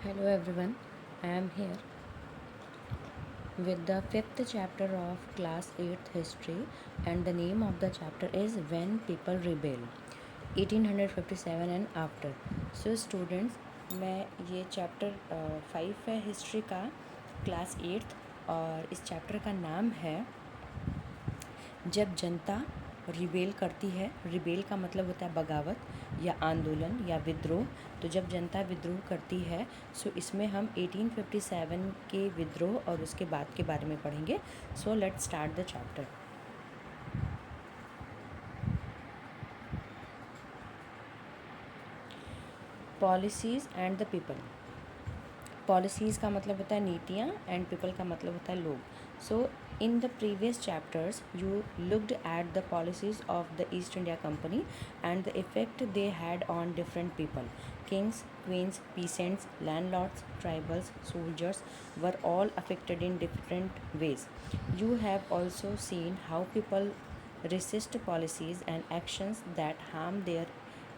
Hello everyone, I am here with the fifth chapter of class 8th history, and the name of the chapter is When People Rebel 1857 and After. So students, मैं ये chapter 5 है history का, class 8th, और इस chapter का नाम है जब जनता रिबेल करती है। रिबेल का मतलब होता है बगावत या आंदोलन या विद्रोह। तो जब जनता विद्रोह करती है, सो इसमें हम 1857 के विद्रोह और उसके बाद के बारे में पढ़ेंगे। So let's start the chapter. Policies and the people. Policies का मतलब होता है नीतियाँ, एंड पीपल का मतलब होता है लोग। So in the previous chapters you looked at the policies of the East India Company and the effect they had on different people. Kings, queens, peasants, landlords, tribals, soldiers were all affected in different ways. You have also seen how people resist policies and actions that harm their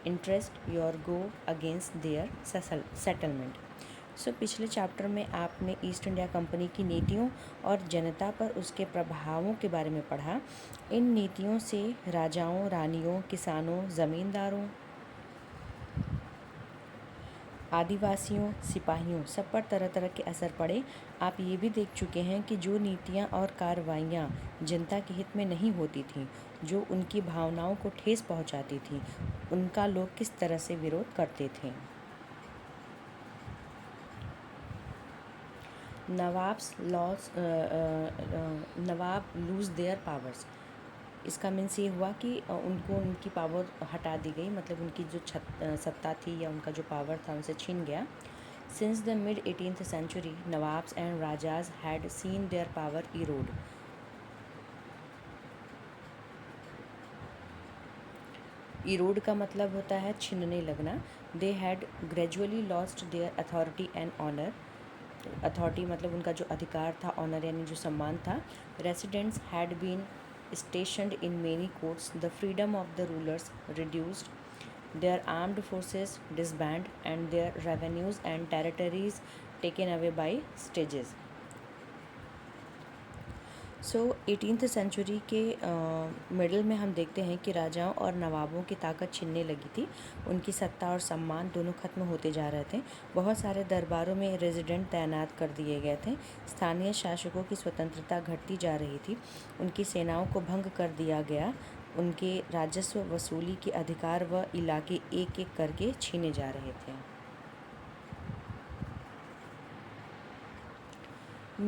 interest or go against their settlement. सो पिछले chapter में आपने east India company की नीतियों और जनता पर उसके प्रभावों के बारे में पढ़ा। इन नीतियों से राजाओं, रानियों, किसानों, ज़मींदारों, आदिवासियों, सिपाहियों सब पर तरह तरह के असर पड़े। आप ये भी देख चुके हैं कि जो नीतियाँ और कार्रवाइयाँ जनता के हित में नहीं होती थीं, जो उनकी भावनाओं को ठेस पहुँचाती थी, उनका लोग किस तरह से विरोध करते थे। नवाब लूज़ देयर पावर्स। इसका मीन्स ये हुआ कि उनको उनकी पावर हटा दी गई, मतलब उनकी जो सत्ता थी या उनका जो पावर था उनसे छीन गया। Since the mid 18th century nawabs and rajas had seen their power erode. Erode का मतलब होता है छीनने लगना। They had gradually lost their authority and honour. Authority मतलब उनका जो अधिकार था, ऑनर यानी जो सम्मान था। Residents had been stationed in many courts. The freedom of the rulers reduced, their armed forces disbanded, and their revenues and territories taken away by stages. So 18th century के मिडल में हम देखते हैं कि राजाओं और नवाबों की ताकत छिनने लगी थी। उनकी सत्ता और सम्मान दोनों खत्म होते जा रहे थे। बहुत सारे दरबारों में रेजिडेंट तैनात कर दिए गए थे। स्थानीय शासकों की स्वतंत्रता घटती जा रही थी। उनकी सेनाओं को भंग कर दिया गया। उनके राजस्व वसूली के अधिकार व इलाके एक एक करके छीने जा रहे थे।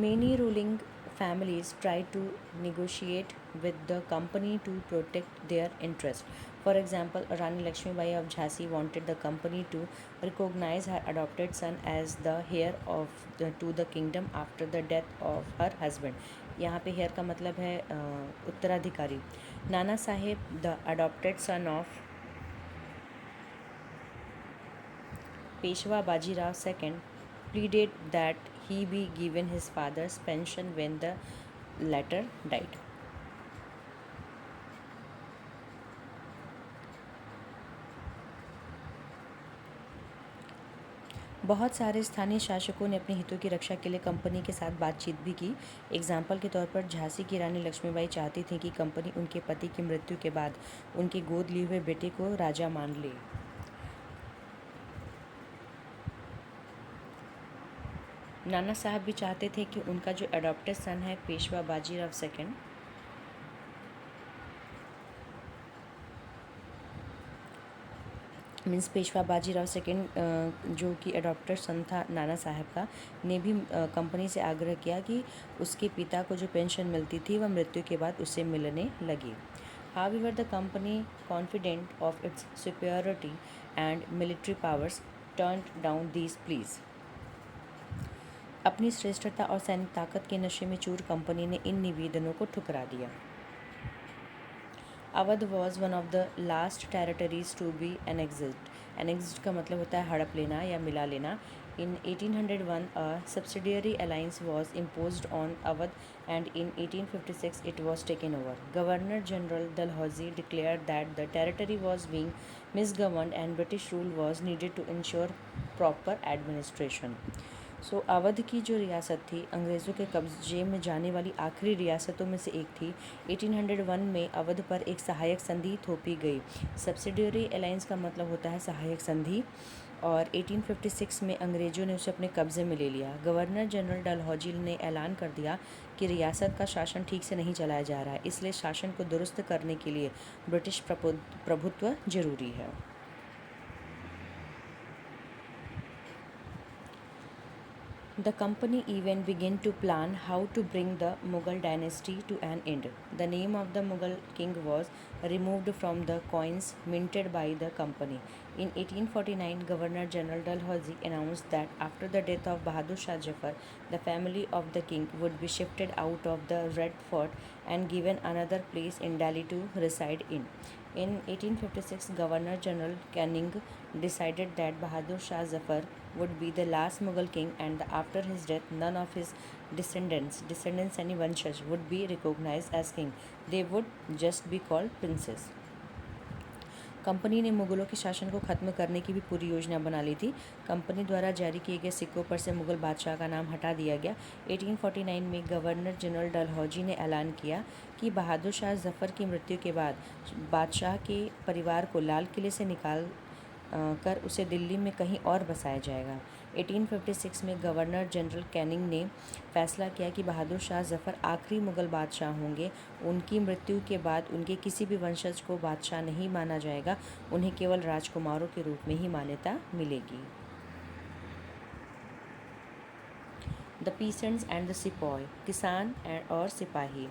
Many ruling families tried to negotiate with the company to protect their interest. For example, Rani Lakshmibai of Jhansi wanted the company to recognize her adopted son as the heir to the kingdom after the death of her husband. यहाँ पे hair का मतलब है उत्तराधिकारी। Nana Sahib, the adopted son of Peshwa Bajirao II, pleaded that he be given his father's pension when the latter died. बहुत सारे स्थानीय शासकों ने अपने हितों की रक्षा के लिए कंपनी के साथ बातचीत भी की। एग्जाम्पल के तौर पर झांसी की रानी लक्ष्मीबाई चाहती थी कि कंपनी उनके पति की मृत्यु के बाद उनके गोद लिए हुए बेटे को राजा मान ले। नाना साहब भी चाहते थे कि उनका जो अडॉप्टेड सन है Peshwa Bajirao second, means Peshwa Bajirao second जो कि अडॉप्टेड सन था नाना साहब का, ने भी कंपनी से आग्रह किया कि उसके पिता को जो पेंशन मिलती थी वह मृत्यु के बाद उसे मिलने लगी। However, the company, confident of its superiority and military powers, turned down these pleas. अपनी श्रेष्ठता और सैनिक ताकत के नशे में चूर कंपनी ने इन निवेदनों को ठुकरा दिया। Awadh was one of the last territories to be annexed. Annexed का मतलब होता है हड़प लेना या मिला लेना. In 1801, a subsidiary alliance was imposed on Awadh, and in 1856 it was taken over. Governor General Dalhousie declared that the territory was being misgoverned and British rule was needed to ensure proper administration. सो अवध की जो रियासत थी अंग्रेज़ों के कब्जे में जाने वाली आखिरी रियासतों में से एक थी. 1801 में अवध पर एक सहायक संधि थोपी गई. सब्सिडियरी अलायंस का मतलब होता है सहायक संधि, और 1856 में अंग्रेज़ों ने उसे अपने कब्ज़े में ले लिया. गवर्नर जनरल डलहौजी ने ऐलान कर दिया कि रियासत का शासन ठीक से नहीं चलाया जा रहा है, इसलिए शासन को दुरुस्त करने के लिए ब्रिटिश प्रभुत्व जरूरी है. The company even began to plan how to bring the Mughal dynasty to an end. The name of the Mughal king was removed from the coins minted by the company. In 1849, Governor General Dalhousie announced that after the death of Bahadur Shah Zafar, the family of the king would be shifted out of the Red Fort and given another place in Delhi to reside in. In 1856, Governor General Canning decided that Bahadur Shah Zafar would be the last Mughal king, and after his death none of his descendants यानी वंशज would be recognized as king. They would just be called princes. Company ने मुग़लों के शासन को ख़त्म करने की भी पूरी योजना बना ली थी. कंपनी द्वारा जारी किए गए सिक्कों पर से मुग़ल बादशाह का नाम हटा दिया गया. 1849 में गवर्नर जनरल डलहौजी ने ऐलान किया कि बहादुर शाह ज़फ़र की मृत्यु के बाद बादशाह के परिवार को लाल किले से निकाल कर उसे दिल्ली में कहीं और बसाया जाएगा. 1856 में गवर्नर जनरल कैनिंग ने फैसला किया कि बहादुर शाह ज़फ़र आखिरी मुग़ल बादशाह होंगे. उनकी मृत्यु के बाद उनके किसी भी वंशज को बादशाह नहीं माना जाएगा. उन्हें केवल राजकुमारों के रूप में ही मान्यता मिलेगी. The peasants and the sepoy, किसान और सिपाही.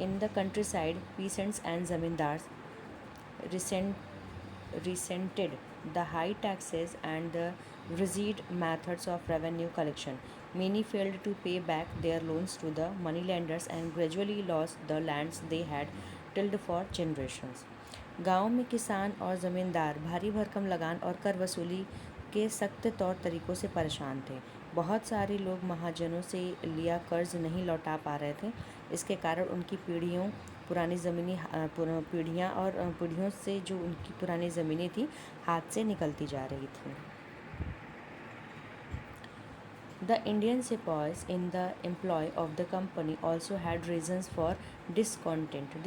In the country side peasants and ज़मींदार resented the high taxes and the rigid methods of revenue collection. Many failed to pay back their loans to the moneylenders and gradually lost the lands they had tilled for generations. गांव में किसान और ज़मींदार भारी भरकम लगान और कर वसूली के सख्त तौर तरीक़ों से परेशान थे. बहुत सारे लोग महाजनों से लिया कर्ज नहीं लौटा पा रहे थे. इसके कारण उनकी पीढ़ियों और पीढ़ियों से जो उनकी पुरानी ज़मीनें थी हाथ से निकलती जा रही थी. The Indian sepoys in the employ of the company also had reasons for discontent.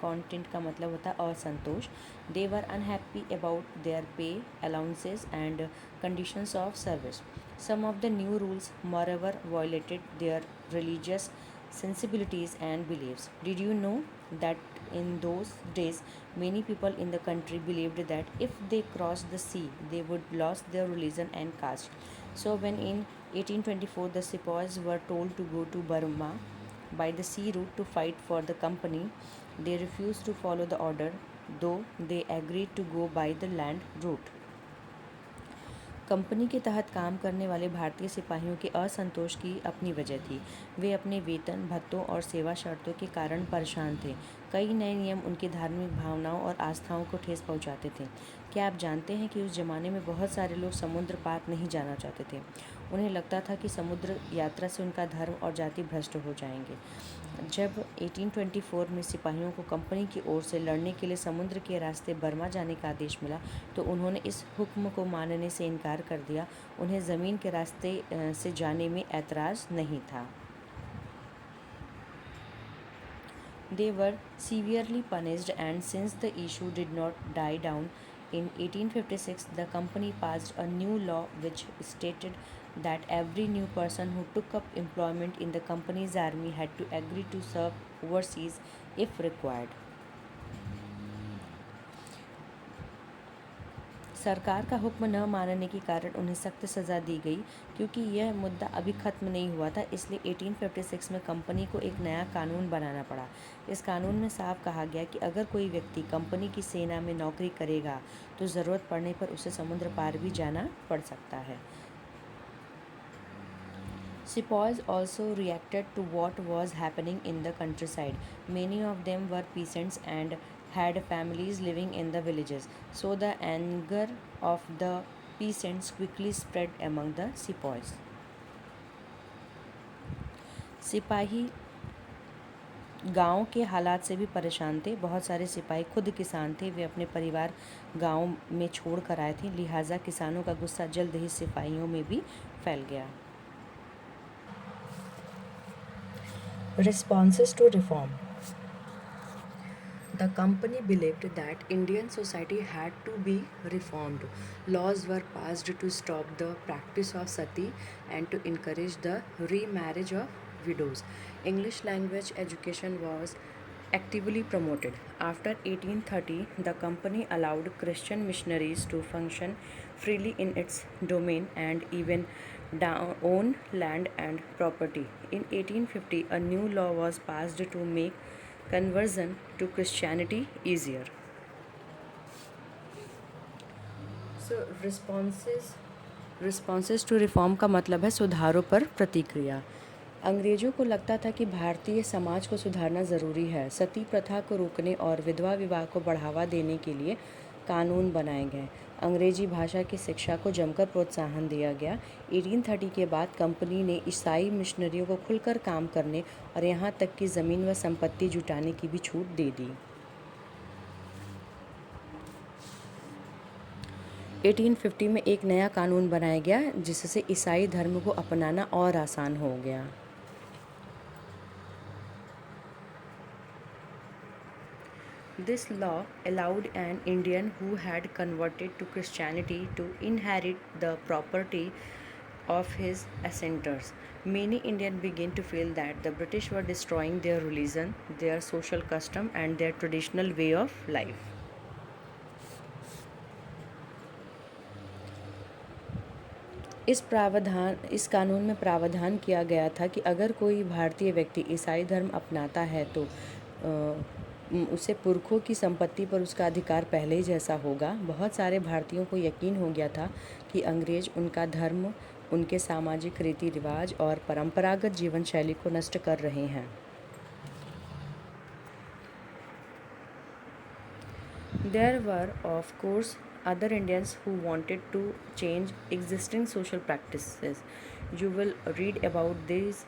Content का मतलब होता है असंतोष. They were unhappy about their pay, allowances and conditions of service. Some of the new rules, moreover, violated their religious sensibilities and beliefs. Did you know that in those days many people in the country believed that if they crossed the sea they would lose their religion and caste? So when in 1824 the sepoys were told to go to Burma by the sea route to fight for the company, they refused to follow the order, though they agreed to go by the land route. Company के तहत काम करने वाले भारतीय सिपाहियों के असंतोष की अपनी वजह थी. वे अपने वेतन, भत्तों और सेवा शर्तों के कारण परेशान थे. कई नए नियम उनकी धार्मिक भावनाओं और आस्थाओं को ठेस पहुंचाते थे. क्या आप जानते हैं कि उस ज़माने में बहुत सारे लोग समुद्र पार नहीं जाना चाहते थे. उन्हें लगता था कि समुद्र यात्रा से उनका धर्म और जाति भ्रष्ट हो जाएंगे. जब 1824 में सिपाहियों को कंपनी की ओर से लड़ने के लिए समुद्र के रास्ते बर्मा जाने का आदेश मिला तो उन्होंने इस हुक्म को मानने से इनकार कर दिया. उन्हें ज़मीन के रास्ते से जाने में ऐतराज़ नहीं था. They were severely punished, and since the issue did not die down, in 1856 the company passed a new law which stated that every new person who took up employment in the company's army had to agree to serve overseas if required. सरकार का हुक्म न मानने के कारण उन्हें सख्त सज़ा दी गई. क्योंकि यह मुद्दा अभी ख़त्म नहीं हुआ था इसलिए 1856 में कंपनी को एक नया कानून बनाना पड़ा. इस कानून में साफ कहा गया कि अगर कोई व्यक्ति कंपनी की सेना में नौकरी करेगा तो ज़रूरत पड़ने पर उसे समुद्र पार भी जाना पड़ सकता है. Sepoys also reacted to what was happening in the countryside. Many of them were peasants and had families living in the villages, so the anger of the peasants quickly spread among the sepoys. सिपाही गांव के हालात से भी परेशान थे। बहुत सारे सिपाही खुद किसान थे, वे अपने परिवार गांव में छोड़ कर आए थे, लिहाजा किसानों का गुस्सा जल्द ही सिपाहियों में भी फैल गया। Responses to reform. The company believed that Indian society had to be reformed. Laws were passed to stop the practice of sati and to encourage the remarriage of widows. English language education was actively promoted. After 1830, the company allowed Christian missionaries to function freely in its domain and even own land and property. In 1850, a new law was passed to make conversion to Christianity easier. So responses to reform का मतलब है सुधारों पर प्रतिक्रिया। अंग्रेजों को लगता था कि भारतीय समाज को सुधारना ज़रूरी है। सती प्रथा को रोकने और विधवा विवाह को बढ़ावा देने के लिए कानून बनाए गए। अंग्रेजी भाषा की शिक्षा को जमकर प्रोत्साहन दिया गया। 1830 के बाद कंपनी ने ईसाई मिशनरियों को खुलकर काम करने और यहाँ तक कि ज़मीन व संपत्ति जुटाने की भी छूट दे दी। 1850 में एक नया कानून बनाया गया जिससे ईसाई धर्म को अपनाना और आसान हो गया। This law allowed an Indian who had converted to Christianity to inherit the property of his ancestors. Many Indians began to feel that the British were destroying their religion, their social custom, and their traditional way of life. इस कानून में प्रावधान किया गया था कि अगर कोई भारतीय व्यक्ति ईसाई धर्म अपनाता है तो उसे पुरखों की संपत्ति पर उसका अधिकार पहले ही जैसा होगा। बहुत सारे भारतीयों को यकीन हो गया था कि अंग्रेज उनका धर्म, उनके सामाजिक रीति रिवाज और परंपरागत जीवन शैली को नष्ट कर रहे हैं। There were, of course, other Indians who wanted to change existing social practices. You will read about these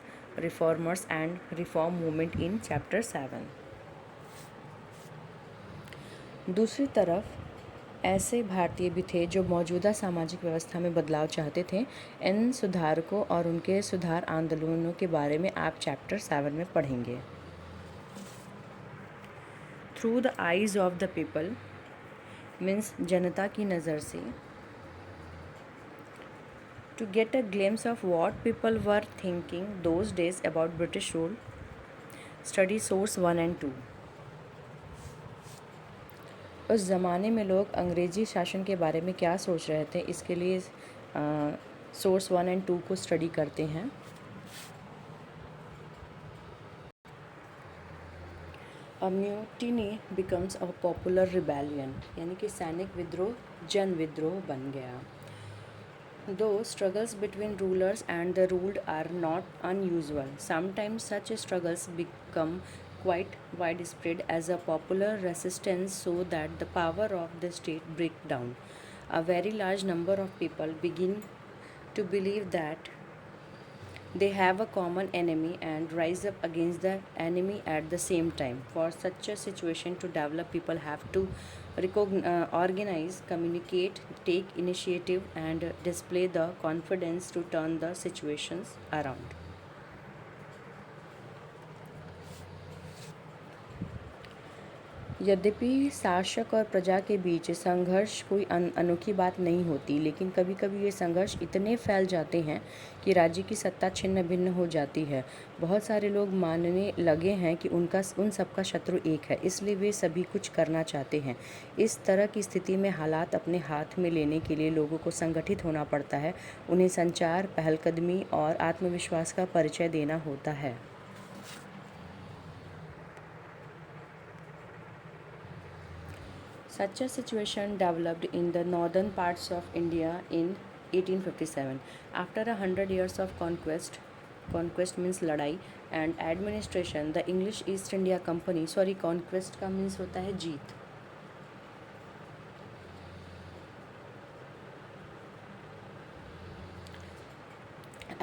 reformers and reform movement in chapter 7. दूसरी तरफ ऐसे भारतीय भी थे जो मौजूदा सामाजिक व्यवस्था में बदलाव चाहते थे। इन सुधारकों और उनके सुधार आंदोलनों के बारे में आप चैप्टर 7 में पढ़ेंगे। Through the eyes of the people means जनता की नज़र से। To get a glimpse of what people were thinking those days about British rule, study source 1 and 2। उस ज़माने में लोग अंग्रेज़ी शासन के बारे में क्या सोच रहे थे, इसके लिए सोर्स 1 and 2 को स्टडी करते हैं। A mutiny becomes a popular rebellion, यानी कि सैनिक विद्रोह जन विद्रोह बन गया। Though struggles between rulers and the ruled are not unusual, sometimes such struggles become quite widespread as a popular resistance so that the power of the state break down. A very large number of people begin to believe that they have a common enemy and rise up against the enemy at the same time. For such a situation to develop, people have to organize, communicate, take initiative, and display the confidence to turn the situations around. यद्यपि शासक और प्रजा के बीच संघर्ष कोई अनोखी बात नहीं होती, लेकिन कभी कभी ये संघर्ष इतने फैल जाते हैं कि राज्य की सत्ता छिन्न भिन्न हो जाती है। बहुत सारे लोग मानने लगे हैं कि उन सबका शत्रु एक है, इसलिए वे सभी कुछ करना चाहते हैं। इस तरह की स्थिति में हालात अपने हाथ में लेने के लिए लोगों को संगठित होना पड़ता है, उन्हें संचार, पहलकदमी और आत्मविश्वास का परिचय देना होता है। Such a situation developed in the northern parts of India in 1857. After 100 years of conquest means लड़ाई and administration the English east India company, sorry conquest का मीन्स होता है जीत.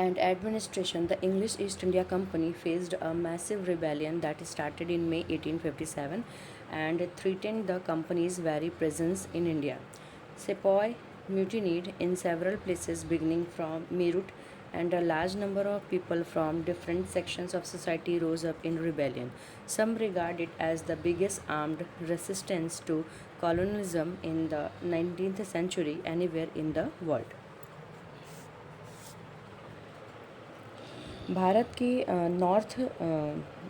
And administration, the English East India Company faced a massive rebellion that started in May 1857 and threatened the company's very presence in India. Sepoy mutinied in several places beginning from Meerut, and a large number of people from different sections of society rose up in rebellion. Some regard it as the biggest armed resistance to colonialism in the 19th century anywhere in the world. Bharat की north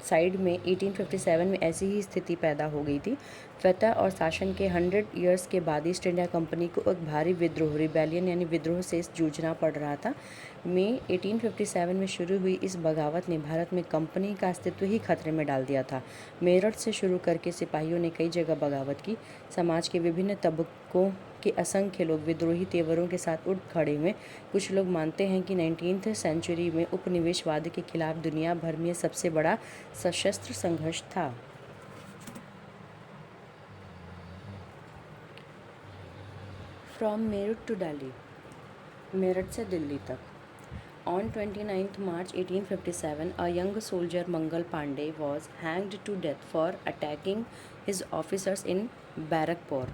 side में 1857 में ऐसी ही स्थिति पैदा हो गई थी. फतह और शासन के 100 ईयर्स के बाद ईस्ट इंडिया कंपनी को एक भारी विद्रोह, रिबेलियन यानी विद्रोह से जूझना पड़ रहा था. मई 1857 में शुरू हुई इस बगावत ने भारत में कंपनी का अस्तित्व ही खतरे में डाल दिया था. मेरठ से शुरू करके सिपाहियों ने कई जगह बगावत की. समाज के विभिन्न तबकों के असंख्य लोग विद्रोही तेवरों के साथ उठ खड़े हुए. कुछ लोग मानते हैं कि 19th सेंचुरी में उपनिवेशवाद के खिलाफ दुनिया भर में सबसे बड़ा सशस्त्र संघर्ष था. फ्रॉम मेरठ टू दिल्ली, मेरठ से दिल्ली तक. On 29th March 1857, a young soldier Mangal Pandey was hanged to death for attacking his officers in Barakpur.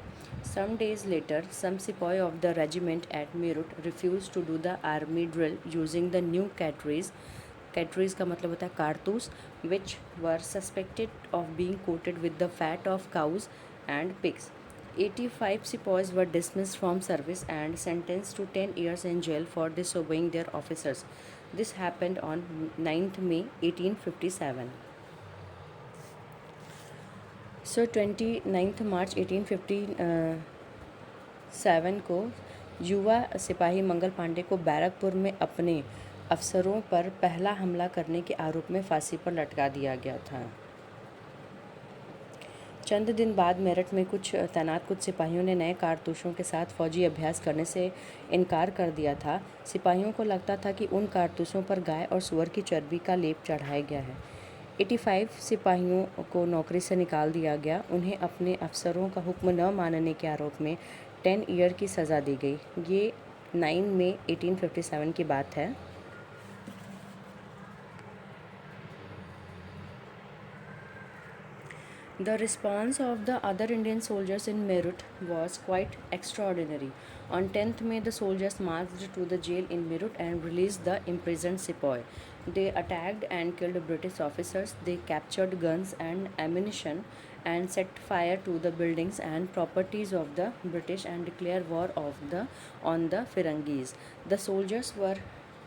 Some days later, some sepoy of the regiment at Meerut refused to do the army drill using the new cartridges. Cartridge का मतलब होता है कारतूस, which were suspected of being coated with the fat of cows and pigs. 85 sepoys were dismissed from service and sentenced to 10 years in jail for disobeying their officers. This happened on 9th May 1857. So 29th March 1857 को युवा सिपाही मंगल पांडे को बैरकपुर में अपने अफसरों पर पहला हमला करने के आरोप में फांसी पर लटका दिया गया था. चंद दिन बाद मेरठ में तैनात कुछ सिपाहियों ने नए कारतूसों के साथ फौजी अभ्यास करने से इनकार कर दिया था. सिपाहियों को लगता था कि उन कारतूसों पर गाय और सूअर की चर्बी का लेप चढ़ाया गया है. 85 सिपाहियों को नौकरी से निकाल दिया गया. उन्हें अपने अफसरों का हुक्म न मानने के आरोप में 10 ईयर की सज़ा दी गई. ये 9 मई 1857 की बात है. The response of the other Indian soldiers in Meerut was quite extraordinary. On 10th May, the soldiers marched to the jail in Meerut and released the imprisoned sepoy. They attacked and killed British officers. They captured guns and ammunition and set fire to the buildings and properties of the British and declared war on the Firangis. The soldiers were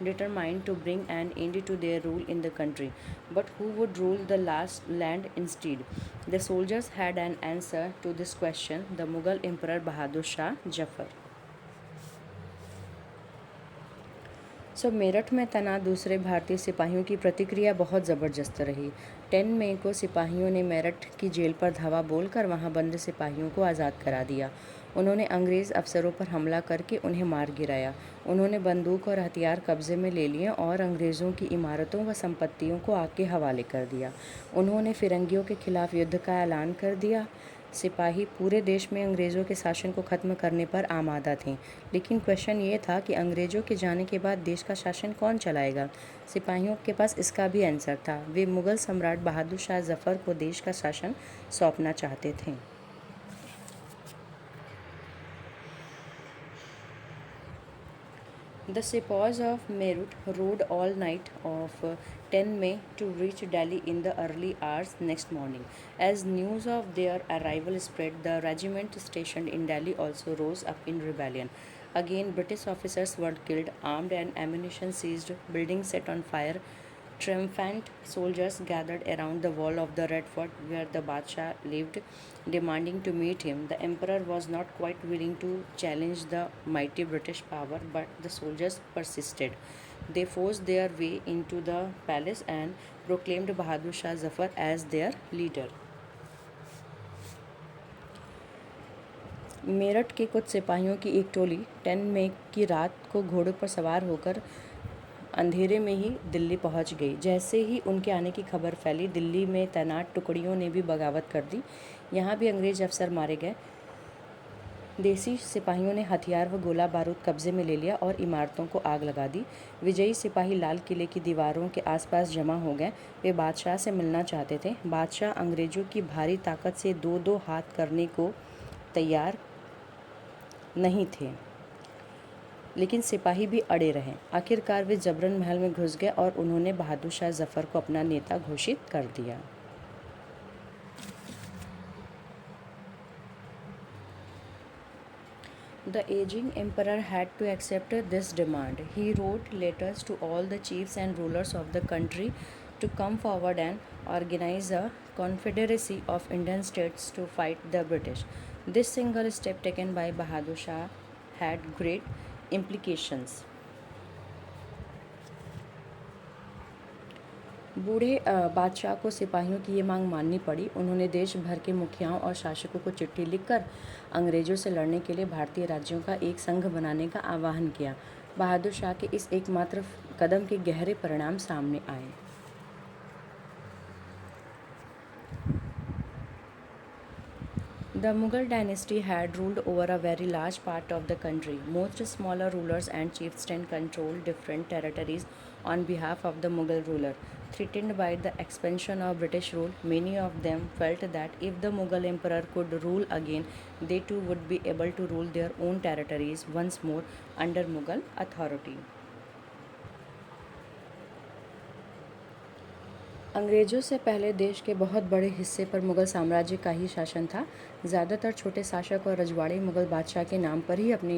determined to bring an end to their rule in the country. But who would rule the last land instead? The soldiers had an answer to this question: the Mughal Emperor Bahadur Shah Jafar. Meerut में तैनात दूसरे भारतीय सिपाहियों की प्रतिक्रिया बहुत ज़बरदस्त रही. 10 मई को सिपाहियों ने मेरठ की जेल पर धावा बोलकर वहां बंद सिपाहियों को आज़ाद करा दिया. उन्होंने अंग्रेज़ अफसरों पर हमला करके उन्हें मार गिराया. उन्होंने बंदूक और हथियार कब्जे में ले लिए और अंग्रेज़ों की इमारतों व संपत्तियों को आग के हवाले कर दिया. उन्होंने फिरंगियों के खिलाफ युद्ध का ऐलान कर दिया. सिपाही पूरे देश में अंग्रेज़ों के शासन को ख़त्म करने पर आमादा थे. लेकिन क्वेश्चन ये था कि अंग्रेज़ों के जाने के बाद देश का शासन कौन चलाएगा. सिपाहियों के पास इसका भी आंसर था. वे मुग़ल सम्राट बहादुर शाह जफ़र को देश का शासन सौंपना चाहते थे. The sepoys of Meerut rode all night of 10 May to reach Delhi in the early hours next morning. As news of their arrival spread, the regiment stationed in Delhi also rose up in rebellion. Again, British officers were killed, armed and ammunition seized, buildings set on fire. Triumphant soldiers gathered around the wall of the Red Fort where the Badshah lived, demanding to meet him. The emperor was not quite willing to challenge the mighty British power, but the soldiers persisted. They forced their way into the palace and proclaimed Bahadur Shah Zafar as their leader. Meerut के कुछ सिपाहियों की एक टोली 10 मई की रात को घोड़ों पर सवार होकर अंधेरे में ही दिल्ली पहुंच गई। जैसे ही उनके आने की खबर फैली, दिल्ली में तैनात टुकड़ियों ने भी बगावत कर दी। यहाँ भी अंग्रेज अफसर मारे गए। देसी सिपाहियों ने हथियार व गोला बारूद कब्जे में ले लिया और इमारतों को आग लगा दी। विजयी सिपाही लाल किले की दीवारों के आसपास जमा हो गए। वे बादशाह से मिलना चाहते थे। बादशाह अंग्रेजों की भारी ताकत से दो दो हाथ करने को तैयार नहीं थे, लेकिन सिपाही भी अड़े रहे। आखिरकार वे जबरन महल में घुस गए और उन्होंने बहादुर शाह जफ़र को अपना नेता घोषित कर दिया। The aging emperor had to accept this demand. He wrote letters to all the chiefs and rulers of the country to come forward and organize a confederacy of Indian states to fight the British. This single step taken by Bahadur Shah had great implications. बूढ़े बादशाह को सिपाहियों की ये मांग माननी पड़ी। उन्होंने देश भर के मुखियाओं और शासकों को चिट्ठी लिखकर अंग्रेज़ों से लड़ने के लिए भारतीय राज्यों का एक संघ बनाने का आह्वान किया। बहादुर शाह के इस एकमात्र कदम के गहरे परिणाम सामने आए। The Mughal dynasty had ruled over a very large part of the country. Most smaller rulers and chieftains controlled different territories on behalf of the Mughal ruler. Threatened by the expansion of British rule, many of them felt that if the Mughal emperor could rule again, they too would be able to rule their own territories once more under Mughal authority. अंग्रेज़ों से पहले देश के बहुत बड़े हिस्से पर मुग़ल साम्राज्य का ही शासन था। ज़्यादातर छोटे शासक और रजवाड़े मुग़ल बादशाह के नाम पर ही अपने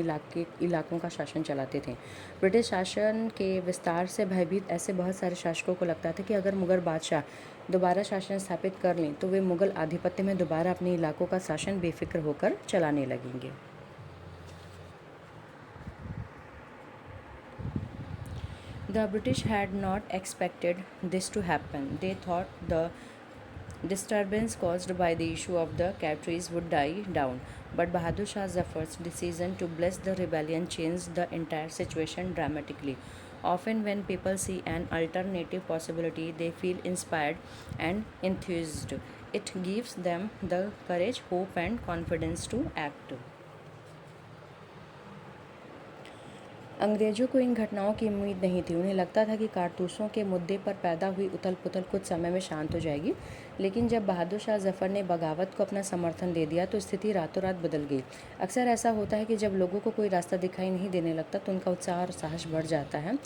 इलाकों का शासन चलाते थे। ब्रिटिश शासन के विस्तार से भयभीत ऐसे बहुत सारे शासकों को लगता था कि अगर मुग़ल बादशाह दोबारा शासन स्थापित कर लें तो वे मुग़ल आधिपत्य में दोबारा अपने इलाकों का शासन बेफिक्र होकर चलाने लगेंगे। The British had not expected this to happen. They thought the disturbance caused by the issue of the captives would die down. But Bahadur Shah Zafar's decision to bless the rebellion changed the entire situation dramatically. Often when people see an alternative possibility, they feel inspired and enthused. It gives them the courage, hope and confidence to act. अंग्रेज़ों को इन घटनाओं की उम्मीद नहीं थी। उन्हें लगता था कि कारतूसों के मुद्दे पर पैदा हुई उथल पुथल कुछ समय में शांत हो जाएगी, लेकिन जब बहादुर शाह जफ़र ने बगावत को अपना समर्थन दे दिया तो स्थिति रातों रात बदल गई। अक्सर ऐसा होता है कि जब लोगों को कोई रास्ता दिखाई नहीं देने लगता तो उनका उत्साह और साहस बढ़ जाता है।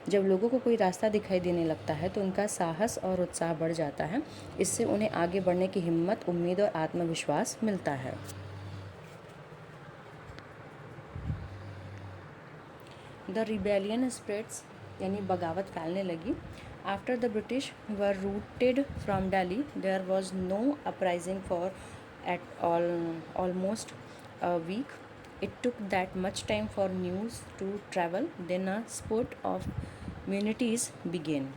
जब लोगों को कोई रास्ता दिखाई देने लगता है तो उनका साहस और उत्साह बढ़ जाता है। इससे उन्हें आगे बढ़ने की हिम्मत, उम्मीद और आत्मविश्वास मिलता है। The rebellion spreads, यानी बगावत फैलने लगी। After the British were routed from Delhi, there was no uprising for almost a week. It took that much time for news to travel. Then a spurt of mutinies began.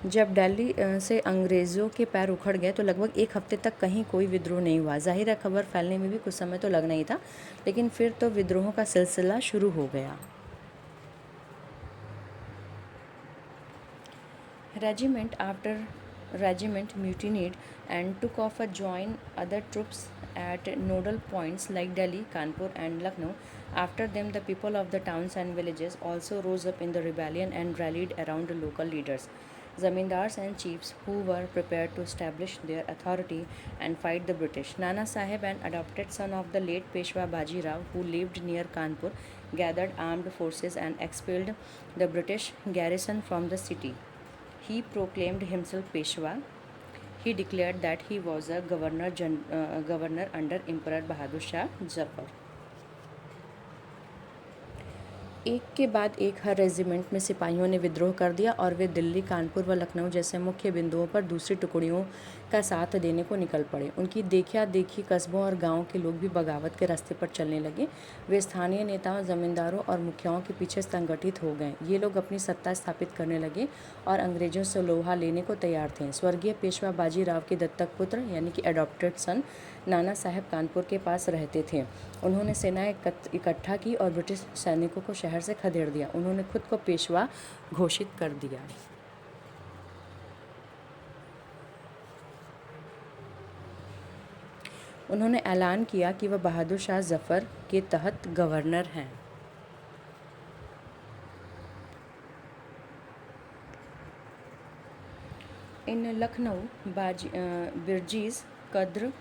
जब दिल्ली से अंग्रेज़ों के पैर उखड़ गए तो लगभग एक हफ्ते तक कहीं कोई विद्रोह नहीं हुआ। ज़ाहिर है खबर फैलने में भी कुछ समय तो लगना ही था, लेकिन फिर तो विद्रोहों का सिलसिला शुरू हो गया। Regiment after regiment mutinied and took off to join other troops at nodal points like Delhi, Kanpur and Lucknow. After them, the people of the towns and villages also rose up in the rebellion and rallied around the local leaders. Zamindars and chiefs who were prepared to establish their authority and fight the British. Nana Sahib, an adopted son of the late Peshwa Baji Rao, who lived near Kanpur, gathered armed forces and expelled the British garrison from the city. He proclaimed himself Peshwa. He declared that he was a governor under Emperor Bahadur Shah Zafar. एक के बाद एक हर regiment में सिपाहियों ने विद्रोह कर दिया और वे दिल्ली, कानपुर व लखनऊ जैसे मुख्य बिंदुओं पर दूसरी टुकड़ियों का साथ देने को निकल पड़े। उनकी देखा देखी कस्बों और गांवों के लोग भी बगावत के रास्ते पर चलने लगे। वे स्थानीय नेताओं, जमींदारों और मुखियाओं के पीछे संगठित हो गए। ये लोग अपनी सत्ता स्थापित करने लगे और अंग्रेजों से लोहा लेने को तैयार थे। स्वर्गीय पेशवा बाजीराव के दत्तक पुत्र यानी कि एडॉप्टेड सन नाना साहेब कानपुर के पास रहते थे। उन्होंने सेना इकट्ठा की और ब्रिटिश सैनिकों को शहर से खदेड़ दिया। उन्होंने खुद को पेशवा घोषित कर दिया। उन्होंने ऐलान किया कि वह बहादुर शाह जफ़र के तहत गवर्नर हैं। In Lucknow, Birjiz Qadr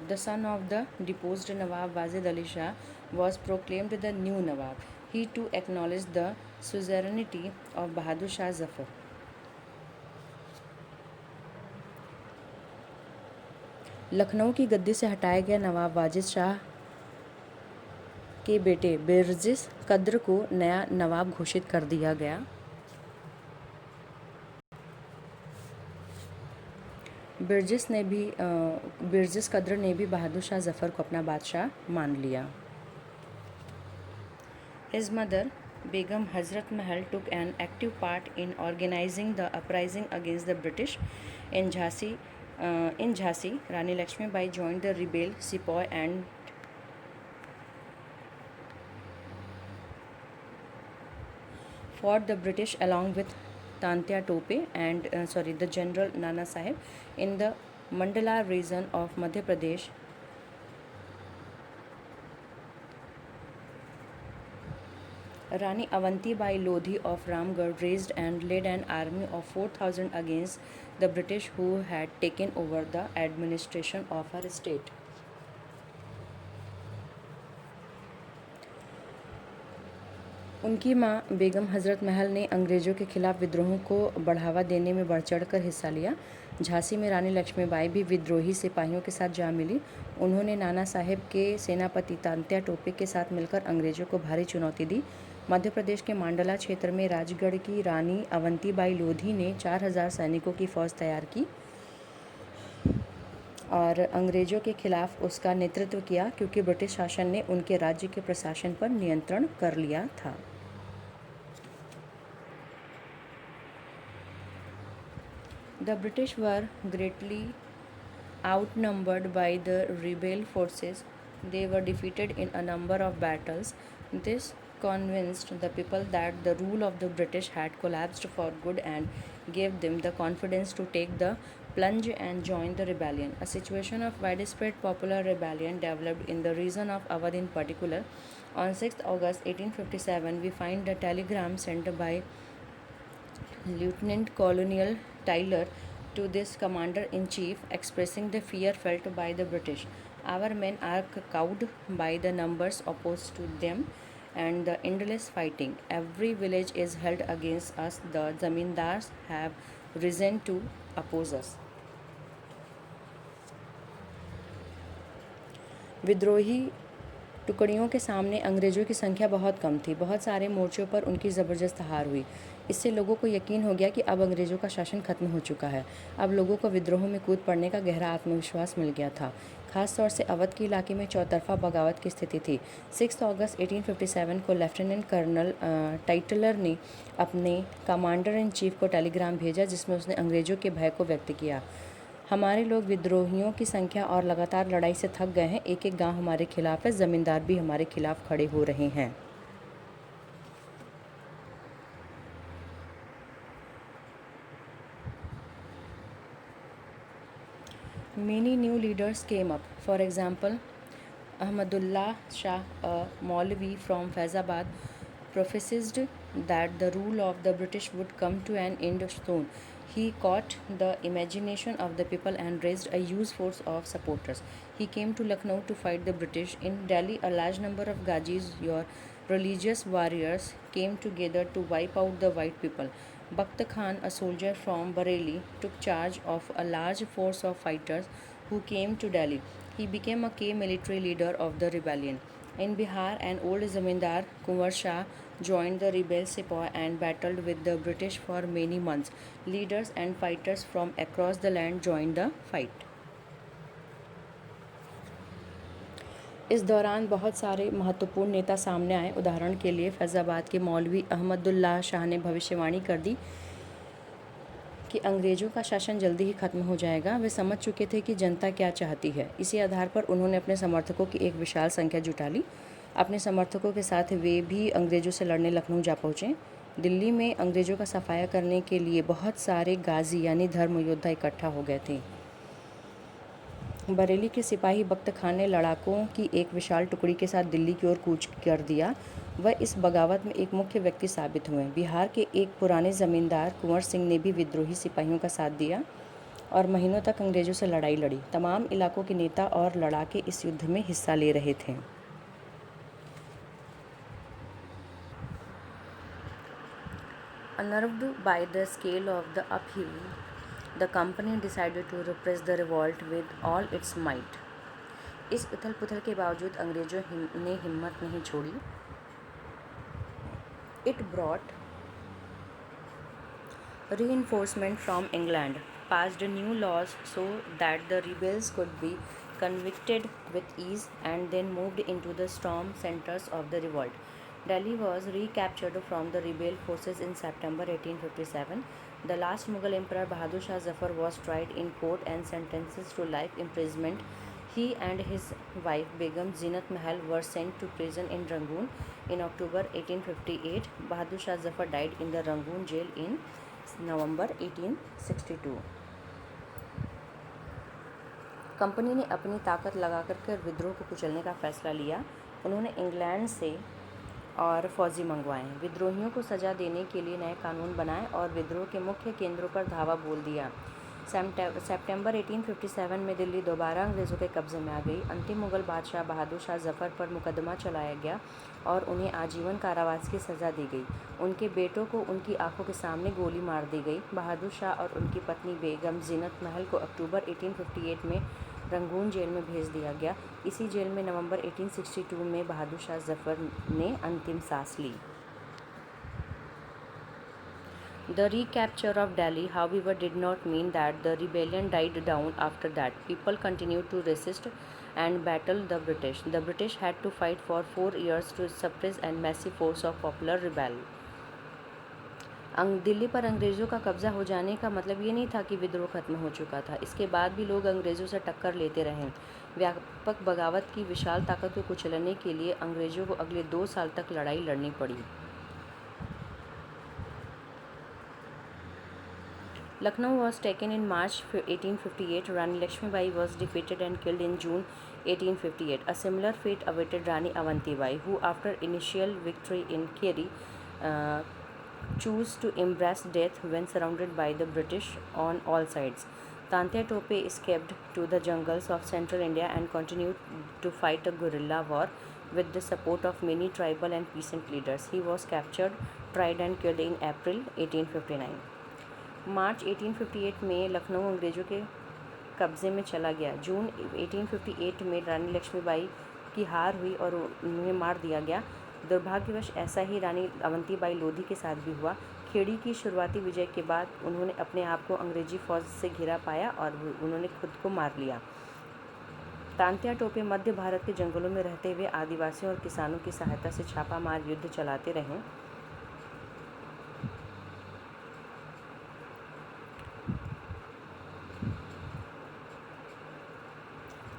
the son of the deposed Nawab Wazid Ali Shah, was proclaimed the new Nawab. He too acknowledged the suzerainty of Bahadur Shah Zafar. Lucknow की गद्दी से हटाया गया नवाब वाजिद शाह के बेटे बिरजिस कद्र को नया नवाब घोषित कर दिया गया। बिरजिस कद्र ने भी बहादुर शाह जफ़र को अपना बादशाह मान लिया। His mother, Begum Hazrat Mahal, took an active part in organizing the uprising against the British in Jhansi. Rani Lakshmi Bai joined the rebel sepoy and fought the British along with Tantia Tope and the General Nana Sahib in the Mandala region of Madhya Pradesh. Rani Avanti Bai Lodhi of Ramgarh raised and led an army of 4,000 against the British who had taken over the administration of her state. उनकी मां बेगम हज़रत महल ने अंग्रेज़ों के खिलाफ विद्रोहों को बढ़ावा देने में बढ़ चढ़कर हिस्सा लिया। झांसी में रानी लक्ष्मीबाई भी विद्रोही सिपाहियों के साथ जा मिली। उन्होंने नाना साहेब के सेनापति तांत्या टोपे के साथ मिलकर अंग्रेज़ों को भारी चुनौती दी। मध्य प्रदेश के मांडला क्षेत्र में राजगढ़ की रानी अवंतीबाई लोधी ने 4000 सैनिकों की फ़ौज तैयार की और अंग्रेज़ों के खिलाफ उसका नेतृत्व किया, क्योंकि ब्रिटिश शासन ने उनके राज्य के प्रशासन पर नियंत्रण कर लिया था। The British were greatly outnumbered by the rebel forces. They were defeated in a number of battles. This convinced the people that the rule of the British had collapsed for good and gave them the confidence to take the plunge and join the rebellion. A situation of widespread popular rebellion developed in the region of Awadh in particular. On 6th August 1857, we find a telegram sent by Lieutenant Colonel Tyler to this commander-in-chief expressing the fear felt by the British. Our men are cowed by the numbers opposed to them and the endless fighting. Every village is held against us. The zamindars have risen to oppose us. विद्रोही टुकड़ियों के सामने अंग्रेज़ों की संख्या बहुत कम थी। बहुत सारे मोर्चों पर उनकी ज़बरदस्त हार हुई। इससे लोगों को यकीन हो गया कि अब अंग्रेज़ों का शासन खत्म हो चुका है। अब लोगों को विद्रोह में कूद पड़ने का गहरा आत्मविश्वास मिल गया था। खास तौर से अवध के इलाके में चौतरफा बगावत की स्थिति थी। 6 अगस्त 1857 को लेफ्टिनेंट कर्नल टाइटलर ने अपने कमांडर इन चीफ को टेलीग्राम भेजा, जिसमें उसने अंग्रेज़ों के भय को व्यक्त किया। हमारे लोग विद्रोहियों की संख्या और लगातार लड़ाई से थक गए हैं। एक एक गांव हमारे खिलाफ है। ज़मींदार भी हमारे खिलाफ खड़े हो रहे हैं। Many new leaders came up. For example, Ahmadullah Shah, a Maulvi from Faizabad, prophesied that the rule of the British would come to an end soon. He caught the imagination of the people and raised a huge force of supporters. He came to Lucknow to fight the British. In Delhi, a large number of Ghazis, your religious warriors, came together to wipe out the white people. Bakht Khan, a soldier from Bareilly, took charge of a large force of fighters who came to Delhi. He became a key military leader of the rebellion. In Bihar, an old zamindar, Kunwar Shah, joined the rebel sepoy and battled with the British for many months. Leaders and fighters from across the land joined the fight. इस दौरान बहुत सारे महत्वपूर्ण नेता सामने आए। उदाहरण के लिए फैज़ाबाद के मौलवी अहमदुल्लाह शाह ने भविष्यवाणी कर दी कि अंग्रेज़ों का शासन जल्दी ही ख़त्म हो जाएगा। वे समझ चुके थे कि जनता क्या चाहती है। इसी आधार पर उन्होंने अपने समर्थकों की एक विशाल संख्या जुटा ली। अपने समर्थकों के साथ वे भी अंग्रेज़ों से लड़ने लखनऊ जा पहुँचे। दिल्ली में अंग्रेज़ों का सफाया करने के लिए बहुत सारे गाजी यानी धर्म योद्धा इकट्ठा हो गए थे। बरेली के सिपाही बख्त खान ने लड़ाकों की एक विशाल टुकड़ी के साथ दिल्ली की ओर कूच कर दिया। वह इस बगावत में एक मुख्य व्यक्ति साबित हुए। बिहार के एक पुराने ज़मींदार कुंवर सिंह ने भी विद्रोही सिपाहियों का साथ दिया और महीनों तक अंग्रेज़ों से लड़ाई लड़ी। तमाम इलाकों के नेता और लड़ाके इस युद्ध में हिस्सा ले रहे थे। Unnerved by the scale of the upheaval, the company decided to repress the revolt with all its might. इस उथल पुथल के बावजूद अंग्रेज़ों ने हिम्मत नहीं छोड़ी। It brought reinforcement from England, passed new laws so that the rebels could be convicted with ease, and then moved into the storm centers of the revolt. Delhi was recaptured from the rebel forces in September 1857. The last Mughal emperor Bahadur Shah Zafar was tried in court and sentenced to life imprisonment. He and his wife Begum Zinat Mahal were sent to prison in Rangoon. In October 1858, Bahadur Shah Zafar died in the Rangoon jail in November 1862. Company ने अपनी ताकत लगाकर विद्रोह को कुचलने का फैसला लिया। उन्होंने इंग्लैंड से और फौजी मंगवाए, विद्रोहियों को सज़ा देने के लिए नए कानून बनाए और विद्रोह के मुख्य केंद्रों पर धावा बोल दिया। सितंबर 1857 में दिल्ली दोबारा अंग्रेज़ों के कब्ज़े में आ गई। अंतिम मुग़ल बादशाह बहादुर शाह ज़फ़र पर मुकदमा चलाया गया और उन्हें आजीवन कारावास की सज़ा दी गई। उनके बेटों को उनकी आंखों के सामने गोली मार दी गई। बहादुर शाह और उनकी पत्नी बेगम ज़ीनत महल को अक्टूबर 1858 में रंगून जेल में भेज दिया गया। इसी जेल में नवंबर 1862 में बहादुर शाह ज़फ़र ने अंतिम सांस ली। The recapture of Delhi, however, did not mean that the rebellion died down after that. People continued to resist and battle the British. The British had to fight for 4 years to suppress a massive force of popular rebel. Delhi पर अंग्रेज़ों का कब्ज़ा हो जाने का मतलब ये नहीं था कि विद्रोह खत्म हो चुका था। इसके बाद भी लोग अंग्रेज़ों से टक्कर लेते रहे। व्यापक बगावत की विशाल ताकत को कुचलने के लिए अंग्रेज़ों को अगले 2 साल तक लड़ाई लड़नी पड़ी। Lucknow was taken in March 1858. Rani Lakshmibai was defeated and killed in June 1858. A similar fate awaited Rani Avantibai, who after initial victory in Kheri chose to embrace death when surrounded by the British on all sides. Tantia Tope escaped to the jungles of central India and continued to fight a guerrilla war with the support of many tribal and peasant leaders. He was captured, tried and killed in April 1859. मार्च 1858 में लखनऊ अंग्रेज़ों के कब्ज़े में चला गया। जून 1858 में रानी लक्ष्मीबाई की हार हुई और उन्हें मार दिया गया। दुर्भाग्यवश ऐसा ही रानी अवंतीबाई लोधी के साथ भी हुआ। खेड़ी की शुरुआती विजय के बाद उन्होंने अपने आप को अंग्रेजी फ़ौज से घिरा पाया और उन्होंने खुद को मार लिया। तांत्या टोपे मध्य भारत के जंगलों में रहते हुए आदिवासियों और किसानों की सहायता से छापामार युद्ध चलाते रहे।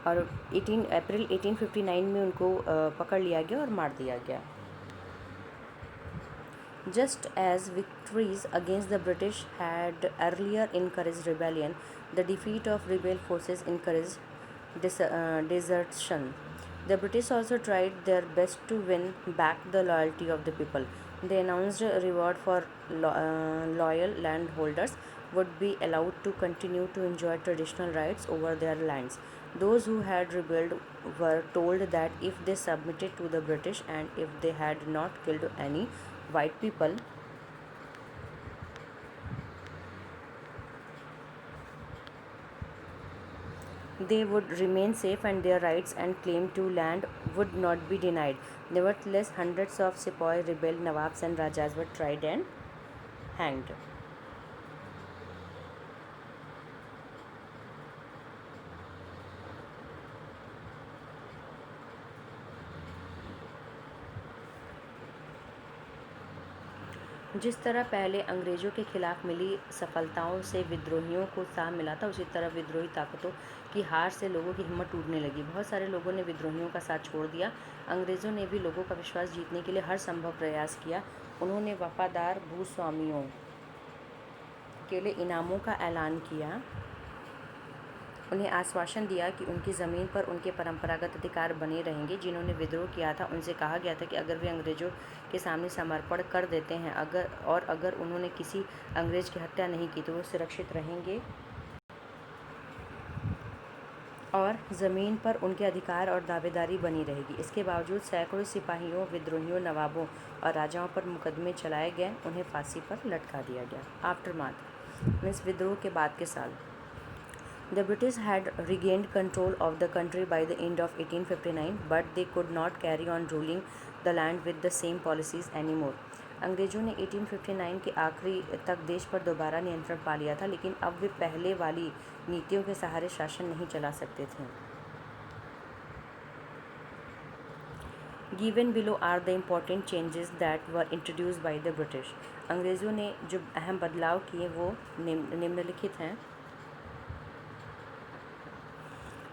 और अप्रैल 1859 में उनको पकड़ लिया गया और मार दिया गया। Just as victories against the British had earlier encouraged rebellion, the defeat of rebel forces encouraged desertion. The British also tried their best to win back the loyalty of the people. They announced a reward for loyal landholders would be allowed to continue to enjoy traditional rights over their lands. Those who had rebelled were told that if they submitted to the British and if they had not killed any white people, they would remain safe and their rights and claim to land would not be denied. Nevertheless, hundreds of sepoy rebel Nawabs and Rajas were tried and hanged. जिस तरह पहले अंग्रेज़ों के खिलाफ मिली सफलताओं से विद्रोहियों को उत्साह मिला था, उसी तरह विद्रोही ताकतों की हार से लोगों की हिम्मत टूटने लगी। बहुत सारे लोगों ने विद्रोहियों का साथ छोड़ दिया। अंग्रेज़ों ने भी लोगों का विश्वास जीतने के लिए हर संभव प्रयास किया। उन्होंने वफादार भूस्वामियों के लिए इनामों का ऐलान किया, उन्हें आश्वासन दिया कि उनकी ज़मीन पर उनके परंपरागत अधिकार बने रहेंगे। जिन्होंने विद्रोह किया था उनसे कहा गया था कि अगर वे अंग्रेज़ों के सामने समर्पण कर देते हैं अगर उन्होंने किसी अंग्रेज़ की हत्या नहीं की तो वो सुरक्षित रहेंगे और ज़मीन पर उनके अधिकार और दावेदारी बनी रहेगी। इसके बावजूद सैकड़ों सिपाहियों, विद्रोहियों, नवाबों और राजाओं पर मुकदमे चलाए गए, उन्हें फांसी पर लटका दिया गया। आफ्टरमाथ मीन्स विद्रोह के बाद के साल। The British had regained control of the country by the end of 1859, but they could not carry on ruling the land with the same policies anymore. अंग्रेज़ों ने 1859 के आखिरी तक देश पर दोबारा नियंत्रण पा लिया था, लेकिन अब वे पहले वाली नीतियों के सहारे शासन नहीं चला सकते थे। Given below are the important changes that were introduced by the British. अंग्रेज़ों ने जो अहम बदलाव किए वो निम्नलिखित हैं।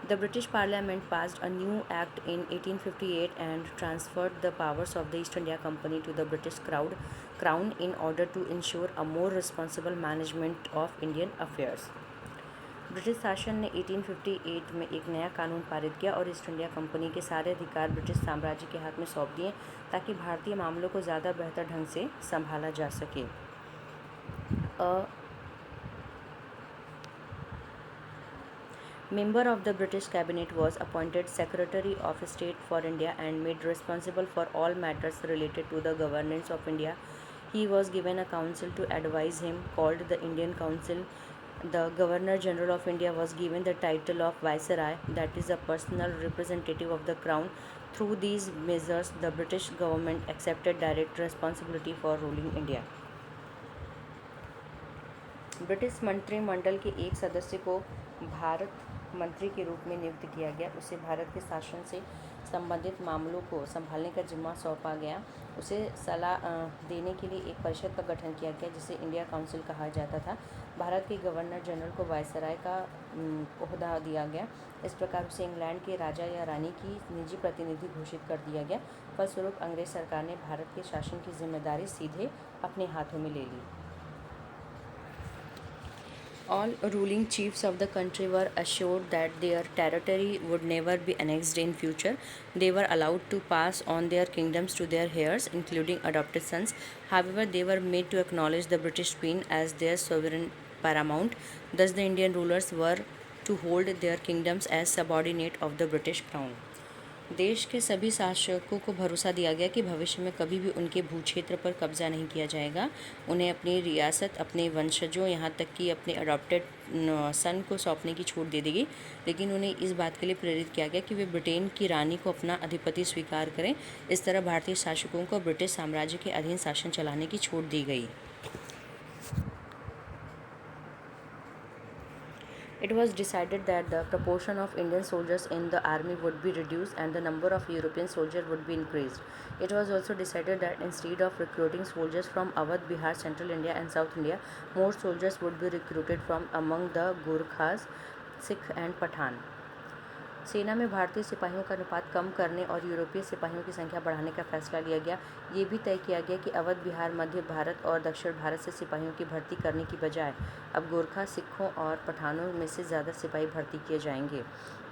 The British Parliament passed a new act in 1858 and transferred the powers of the East India Company to the British Crown in order to ensure a more responsible management of Indian affairs. British शासन ने 1858 में एक नया कानून पारित किया और east India company के सारे अधिकार ब्रिटिश साम्राज्य के हाथ में सौंप दिए ताकि भारतीय मामलों को ज़्यादा बेहतर ढंग से संभाला जा सके। Member of the British Cabinet was appointed Secretary of State for India and made responsible for all matters related to the governance of India. He was given a council to advise him, called the Indian Council. The Governor General of India was given the title of Viceroy, that is, a personal representative of the Crown. Through these measures, the British government accepted direct responsibility for ruling India. British मंत्रिमंडल के एक सदस्य को भारत मंत्री के रूप में नियुक्त किया गया। उसे भारत के शासन से संबंधित मामलों को संभालने का जिम्मा सौंपा गया। उसे सलाह देने के लिए एक परिषद का गठन किया गया जिसे इंडिया काउंसिल कहा जाता था। भारत के गवर्नर जनरल को वायसराय का ओहदा दिया गया। इस प्रकार उसे इंग्लैंड के राजा या रानी की निजी प्रतिनिधि घोषित कर दिया गया। फलस्वरूप अंग्रेज सरकार ने भारत के शासन की जिम्मेदारी सीधे अपने हाथों में ले ली। All ruling chiefs of the country were assured that their territory would never be annexed in future. They were allowed to pass on their kingdoms to their heirs, including adopted sons. However, they were made to acknowledge the British Queen as their sovereign paramount. Thus, the Indian rulers were to hold their kingdoms as subordinate of the British Crown. देश के सभी शासकों को भरोसा दिया गया कि भविष्य में कभी भी उनके भूक्षेत्र पर कब्जा नहीं किया जाएगा। उन्हें अपनी रियासत अपने वंशजों यहाँ तक कि अपने अडॉप्टेड सन को सौंपने की छूट दे देगी, लेकिन उन्हें इस बात के लिए प्रेरित किया गया कि वे ब्रिटेन की रानी को अपना अधिपति स्वीकार करें। इस तरह भारतीय शासकों को ब्रिटिश साम्राज्य के अधीन शासन चलाने की छूट दी गई। It was decided that the proportion of Indian soldiers in the army would be reduced and the number of European soldiers would be increased. It was also decided that instead of recruiting soldiers from Awadh, Bihar, Central India and South India, more soldiers would be recruited from among the Gurkhas, Sikh and Pathan. सेना में भारतीय सिपाहियों का अनुपात कम करने और यूरोपीय सिपाहियों की संख्या बढ़ाने का फैसला लिया गया। ये भी तय किया गया कि अवध, बिहार, मध्य भारत और दक्षिण भारत से सिपाहियों की भर्ती करने की बजाय अब गोरखा, सिखों और पठानों में से ज़्यादा सिपाही भर्ती किए जाएंगे।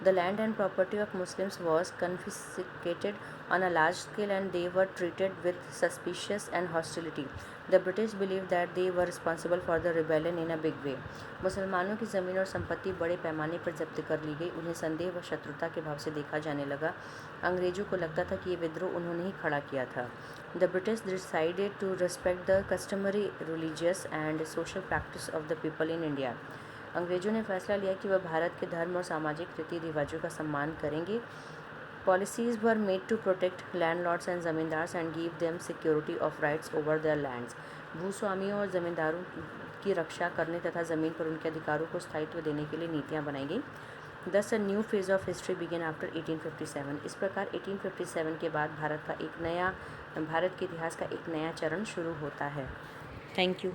The land and property of Muslims was confiscated on a large scale and they were treated with suspicion and hostility. The British believed that they were responsible for the rebellion in a big way. मुसलमानों की ज़मीन और संपत्ति बड़े पैमाने पर जब्त कर ली गई। उन्हें संदेह व शत्रुता के भाव से देखा जाने लगा। अंग्रेज़ों को लगता था कि ये विद्रोह उन्होंने ही खड़ा किया था। The British decided to respect the customary religious and social practice of the people in India. अंग्रेजों ने फैसला लिया कि वह भारत के धर्म और सामाजिक रीति रिवाजों का सम्मान करेंगे। Policies were made to protect landlords and zamindars and give them security of rights over their lands. भूस्वामियों और ज़मींदारों की रक्षा करने तथा ज़मीन पर उनके अधिकारों को स्थायित्व देने के लिए नीतियाँ बनाई गई। दस a new phase of history begin after 1857। इस प्रकार 1857 के बाद भारत के इतिहास का एक नया चरण शुरू होता है। Thank you.